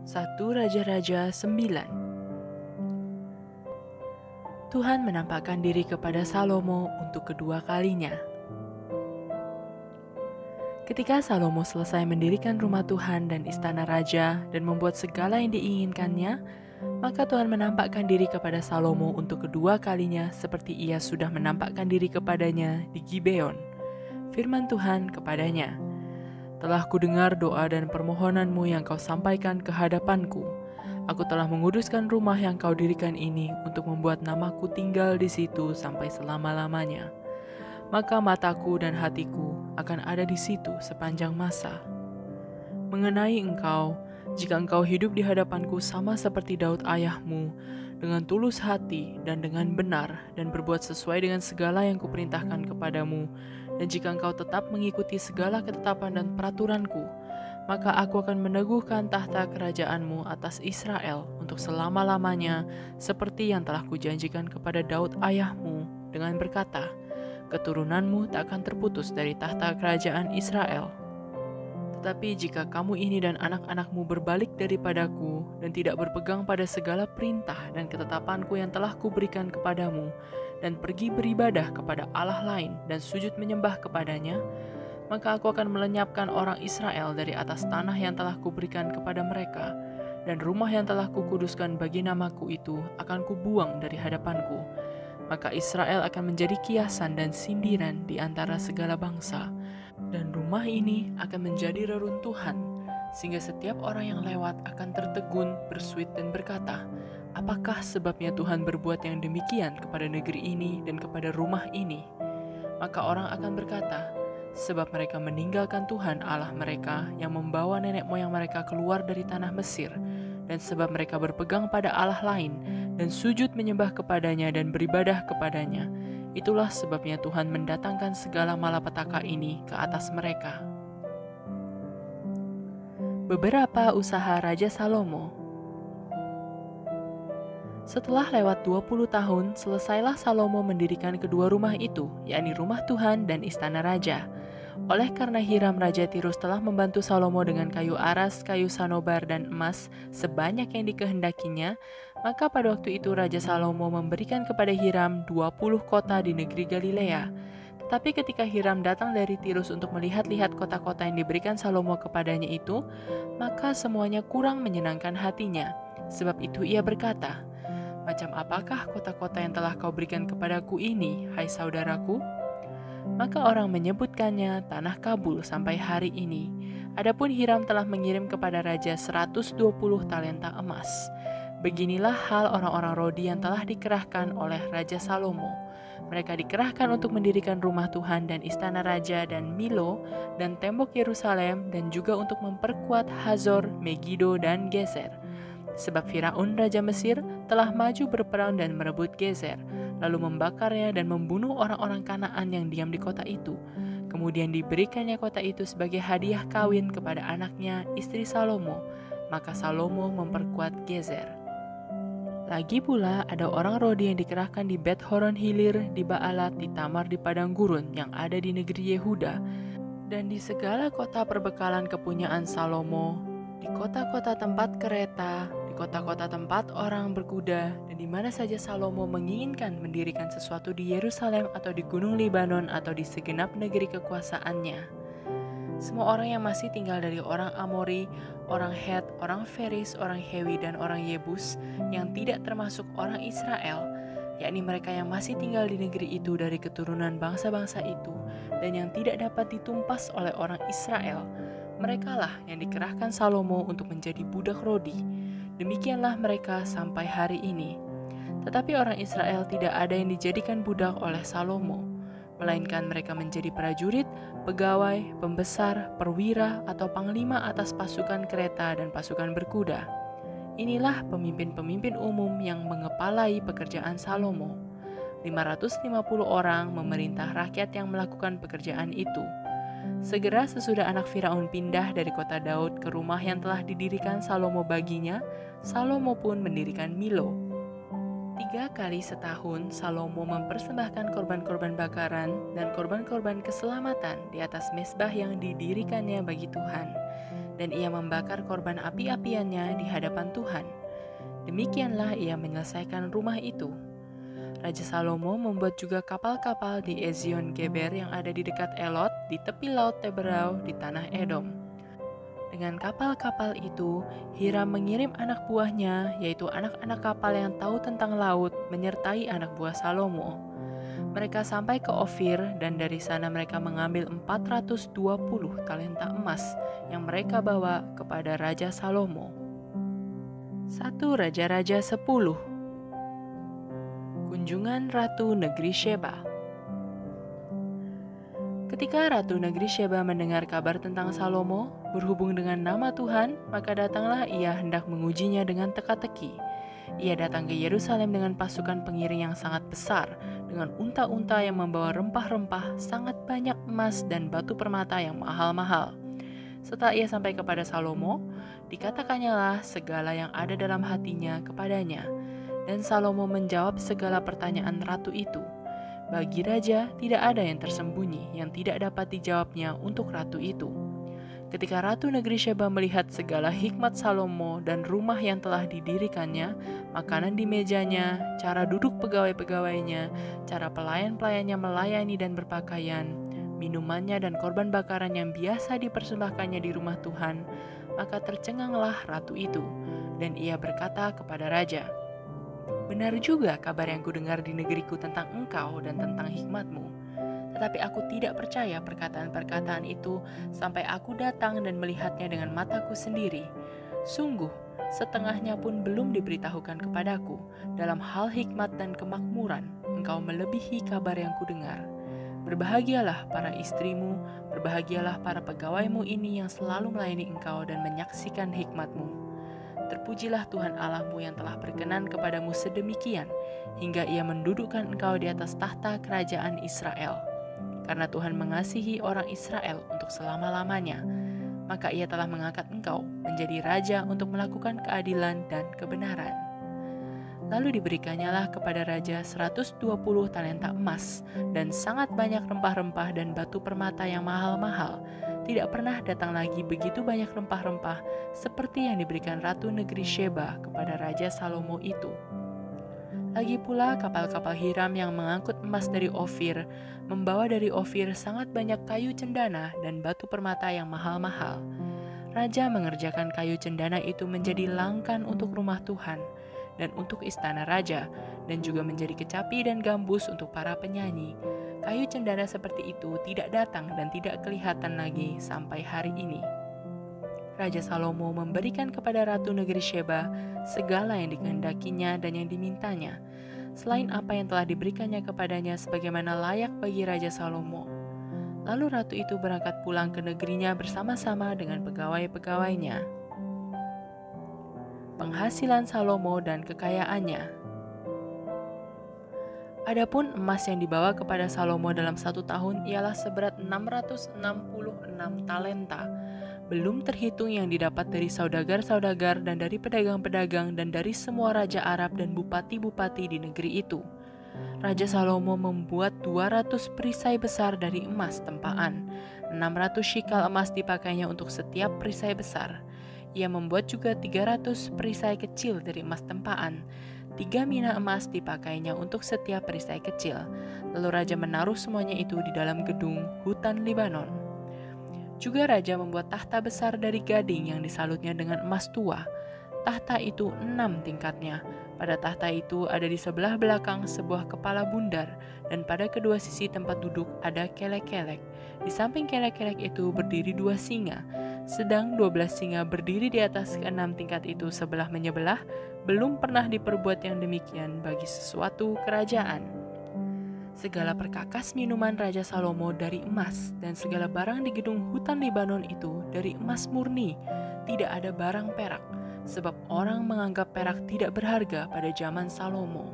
1 Raja-Raja 9. Tuhan menampakkan diri kepada Salomo untuk kedua kalinya. Ketika Salomo selesai mendirikan rumah Tuhan dan istana raja dan membuat segala yang diinginkannya, maka Tuhan menampakkan diri kepada Salomo untuk kedua kalinya seperti ia sudah menampakkan diri kepadanya di Gibeon. Firman Tuhan kepadanya, "Telah kudengar doa dan permohonanmu yang kau sampaikan ke hadapanku. Aku telah menguduskan rumah yang kau dirikan ini untuk membuat namaku tinggal di situ sampai selama-lamanya. Maka mataku dan hatiku akan ada di situ sepanjang masa. Mengenai engkau, jika engkau hidup di hadapanku sama seperti Daud ayahmu, dengan tulus hati dan dengan benar dan berbuat sesuai dengan segala yang kuperintahkan kepadamu, dan jika engkau tetap mengikuti segala ketetapan dan peraturanku, maka aku akan meneguhkan tahta kerajaanmu atas Israel untuk selama-lamanya, seperti yang telah kujanjikan kepada Daud ayahmu dengan berkata, keturunanmu tak akan terputus dari tahta kerajaan Israel. Tetapi jika kamu ini dan anak-anakmu berbalik daripadaku dan tidak berpegang pada segala perintah dan ketetapanku yang telah kuberikan kepadamu, dan pergi beribadah kepada Allah lain dan sujud menyembah kepadanya, maka aku akan melenyapkan orang Israel dari atas tanah yang telah kuberikan kepada mereka, dan rumah yang telah kukuduskan bagi namaku itu akan kubuang dari hadapanku. Maka Israel akan menjadi kiasan dan sindiran di antara segala bangsa, dan rumah ini akan menjadi reruntuhan, sehingga setiap orang yang lewat akan tertegun, bersuit dan berkata, apakah sebabnya Tuhan berbuat yang demikian kepada negeri ini dan kepada rumah ini? Maka orang akan berkata, sebab mereka meninggalkan Tuhan Allah mereka yang membawa nenek moyang mereka keluar dari tanah Mesir, dan sebab mereka berpegang pada Allah lain dan sujud menyembah kepadanya dan beribadah kepadanya. Itulah sebabnya Tuhan mendatangkan segala malapetaka ini ke atas mereka. Beberapa usaha Raja Salomo. Setelah lewat 20 tahun, selesailah Salomo mendirikan kedua rumah itu, yakni rumah Tuhan dan istana raja. Oleh karena Hiram Raja Tirus telah membantu Salomo dengan kayu aras, kayu sanobar, dan emas sebanyak yang dikehendakinya, maka pada waktu itu Raja Salomo memberikan kepada Hiram 20 kota di negeri Galilea. Tetapi ketika Hiram datang dari Tirus untuk melihat-lihat kota-kota yang diberikan Salomo kepadanya itu, maka semuanya kurang menyenangkan hatinya. Sebab itu ia berkata, macam apakah kota-kota yang telah kau berikan kepadaku ini, hai saudaraku? Maka orang menyebutkannya tanah Kabul sampai hari ini. Adapun Hiram telah mengirim kepada raja 120 talenta emas. Beginilah hal orang-orang Rodi yang telah dikerahkan oleh Raja Salomo. Mereka dikerahkan untuk mendirikan rumah Tuhan dan istana raja dan Milo dan tembok Yerusalem, dan juga untuk memperkuat Hazor, Megido, dan Geser. Sebab Firaun Raja Mesir telah maju berperang dan merebut Geser, lalu membakarnya dan membunuh orang-orang Kanaan yang diam di kota itu. Kemudian diberikannya kota itu sebagai hadiah kawin kepada anaknya, istri Salomo. Maka Salomo memperkuat Geser. Lagi pula ada orang Rodi yang dikerahkan di Bet Horon Hilir, di Baalat, di Tamar, di Padang Gurun yang ada di negeri Yehuda, dan di segala kota perbekalan kepunyaan Salomo, di kota-kota tempat kereta, di kota-kota tempat orang berkuda, dan di mana saja Salomo menginginkan mendirikan sesuatu di Yerusalem atau di Gunung Libanon atau di segenap negeri kekuasaannya. Semua orang yang masih tinggal dari orang Amori, orang Het, orang Feris, orang Hewi, dan orang Yebus yang tidak termasuk orang Israel, yakni mereka yang masih tinggal di negeri itu dari keturunan bangsa-bangsa itu dan yang tidak dapat ditumpas oleh orang Israel, merekalah yang dikerahkan Salomo untuk menjadi budak Rodi. Demikianlah mereka sampai hari ini. Tetapi orang Israel tidak ada yang dijadikan budak oleh Salomo, melainkan mereka menjadi prajurit, pegawai, pembesar, perwira, atau panglima atas pasukan kereta dan pasukan berkuda. Inilah pemimpin-pemimpin umum yang mengepalai pekerjaan Salomo. 550 orang memerintah rakyat yang melakukan pekerjaan itu. Segera sesudah anak Firaun pindah dari kota Daud ke rumah yang telah didirikan Salomo baginya, Salomo pun mendirikan Milo. 3 kali setahun Salomo mempersembahkan korban-korban bakaran dan korban-korban keselamatan di atas mezbah yang didirikannya bagi Tuhan. dan ia membakar korban api-apiannya di hadapan Tuhan. Demikianlah ia menyelesaikan rumah itu. Raja Salomo membuat juga kapal-kapal di Ezion Geber yang ada di dekat Elot, di tepi laut Teberau di tanah Edom. Dengan kapal-kapal itu, Hiram mengirim anak buahnya, yaitu anak-anak kapal yang tahu tentang laut, menyertai anak buah Salomo. Mereka sampai ke Ofir, dan dari sana mereka mengambil 420 talenta emas yang mereka bawa kepada Raja Salomo. 1 Raja-Raja 10. Kunjungan Ratu Negeri Sheba. Ketika Ratu Negeri Sheba mendengar kabar tentang Salomo, berhubung dengan nama Tuhan, maka datanglah ia hendak mengujinya dengan teka-teki. Ia datang ke Yerusalem dengan pasukan pengiring yang sangat besar, dengan unta-unta yang membawa rempah-rempah, sangat banyak emas dan batu permata yang mahal-mahal. Setelah ia sampai kepada Salomo, dikatakannya lah segala yang ada dalam hatinya kepadanya. Dan Salomo menjawab segala pertanyaan ratu itu. Bagi raja, tidak ada yang tersembunyi yang tidak dapat dijawabnya untuk ratu itu. Ketika Ratu Negeri Sheba melihat segala hikmat Salomo dan rumah yang telah didirikannya, makanan di mejanya, cara duduk pegawai-pegawainya, cara pelayan-pelayannya melayani dan berpakaian, minumannya dan korban bakaran yang biasa dipersembahkannya di rumah Tuhan, maka tercenganglah ratu itu, dan ia berkata kepada raja, "Benar juga kabar yang kudengar di negeriku tentang engkau dan tentang hikmatmu. Tetapi aku tidak percaya perkataan-perkataan itu sampai aku datang dan melihatnya dengan mataku sendiri. Sungguh, setengahnya pun belum diberitahukan kepadaku. Dalam hal hikmat dan kemakmuran, engkau melebihi kabar yang kudengar. Berbahagialah para istrimu, berbahagialah para pegawaimu ini yang selalu melayani engkau dan menyaksikan hikmatmu. Terpujilah Tuhan Allahmu yang telah berkenan kepadamu sedemikian, hingga ia mendudukkan engkau di atas tahta kerajaan Israel. Karena Tuhan mengasihi orang Israel untuk selama-lamanya, maka ia telah mengangkat engkau menjadi raja untuk melakukan keadilan dan kebenaran." Lalu diberikannya kepada raja 120 talenta emas dan sangat banyak rempah-rempah dan batu permata yang mahal-mahal. Tidak pernah datang lagi begitu banyak rempah-rempah seperti yang diberikan Ratu Negeri Sheba kepada Raja Salomo itu. Lagi pula kapal-kapal Hiram yang mengangkut emas dari Ofir, membawa dari Ofir sangat banyak kayu cendana dan batu permata yang mahal-mahal. Raja mengerjakan kayu cendana itu menjadi langkan untuk rumah Tuhan dan untuk istana raja, dan juga menjadi kecapi dan gambus untuk para penyanyi. Kayu cendana seperti itu tidak datang dan tidak kelihatan lagi sampai hari ini. Raja Salomo memberikan kepada Ratu Negeri Sheba segala yang dikehendakinya dan yang dimintanya, selain apa yang telah diberikannya kepadanya sebagaimana layak bagi Raja Salomo. Lalu ratu itu berangkat pulang ke negerinya bersama-sama dengan pegawai-pegawainya. Penghasilan Salomo dan kekayaannya. Adapun emas yang dibawa kepada Salomo dalam 1 tahun ialah seberat 666 talenta, belum terhitung yang didapat dari saudagar-saudagar dan dari pedagang-pedagang dan dari semua raja Arab dan bupati-bupati di negeri itu. Raja Salomo membuat 200 perisai besar dari emas tempaan, 600 shikal emas dipakainya untuk setiap perisai besar. Ia membuat juga 300 perisai kecil dari emas tempaan, 3 mina emas dipakainya untuk setiap perisai kecil. Lalu raja menaruh semuanya itu di dalam gedung hutan Libanon. Juga raja membuat tahta besar dari gading yang disalutnya dengan emas tua. Tahta itu 6 tingkatnya. Pada tahta itu ada di sebelah belakang sebuah kepala bundar, dan pada kedua sisi tempat duduk ada kelek-kelek. Di samping kelek-kelek itu berdiri 2 singa, sedang 12 singa berdiri di atas ke-6 tingkat itu sebelah menyebelah. Belum pernah diperbuat yang demikian bagi sesuatu kerajaan. Segala perkakas minuman Raja Salomo dari emas, dan segala barang di gedung hutan Libanon itu dari emas murni. Tidak ada barang perak, sebab orang menganggap perak tidak berharga pada zaman Salomo.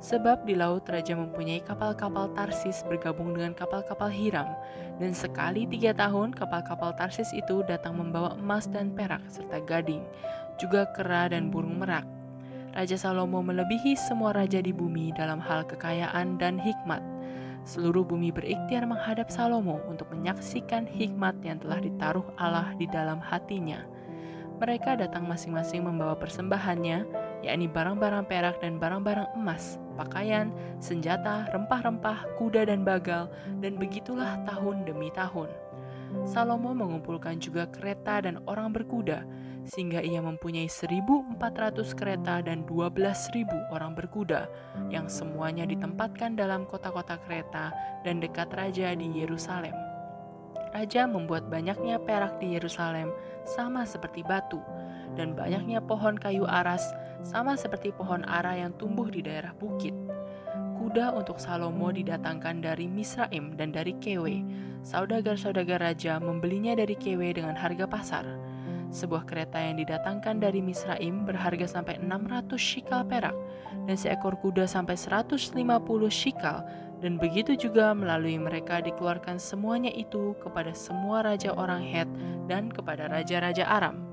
Sebab di laut raja mempunyai kapal-kapal Tarsis bergabung dengan kapal-kapal Hiram, dan sekali 3 tahun kapal-kapal Tarsis itu datang membawa emas dan perak serta gading, juga kera dan burung merak. Raja Salomo melebihi semua raja di bumi dalam hal kekayaan dan hikmat. Seluruh bumi berikhtiar menghadap Salomo untuk menyaksikan hikmat yang telah ditaruh Allah di dalam hatinya. Mereka datang masing-masing membawa persembahannya, yakni barang-barang perak dan barang-barang emas, pakaian, senjata, rempah-rempah, kuda dan bagal, dan begitulah tahun demi tahun. Salomo mengumpulkan juga kereta dan orang berkuda, sehingga ia mempunyai 1.400 kereta dan 12.000 orang berkuda, yang semuanya ditempatkan dalam kota-kota kereta dan dekat raja di Yerusalem. Raja membuat banyaknya perak di Yerusalem sama seperti batu, dan banyaknya pohon kayu aras sama seperti pohon ara yang tumbuh di daerah bukit. Kuda untuk Salomo didatangkan dari Misraim dan dari Kewe. Saudagar-saudagar raja membelinya dari Kewe dengan harga pasar. Sebuah kereta yang didatangkan dari Misraim berharga sampai 600 shikal perak, dan seekor kuda sampai 150 shikal, dan begitu juga melalui mereka dikeluarkan semuanya itu kepada semua raja orang Het dan kepada raja-raja Aram.